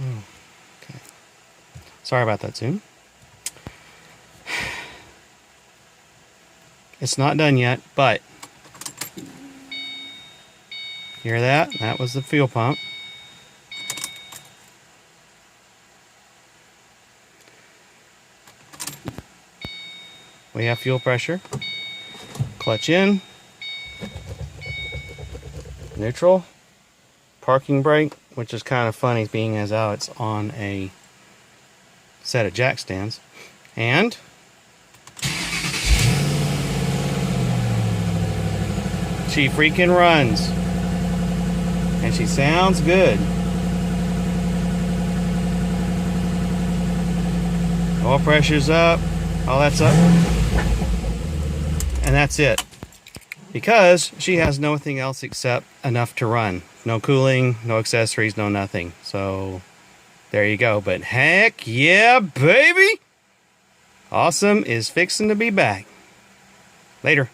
Oh, okay. Sorry about that, Zoom. It's not done yet, but hear that? That was the fuel pump. We have fuel pressure. Clutch in. Neutral. Parking brake, which is kind of funny being as how it's on a set of jack stands. And she freaking runs. And she sounds good. Oil pressure's up. All that's up. And that's it. Because she has nothing else except enough to run. No cooling, no accessories, no nothing. So there you go. But heck yeah, baby! Awesome is fixing to be back. Later.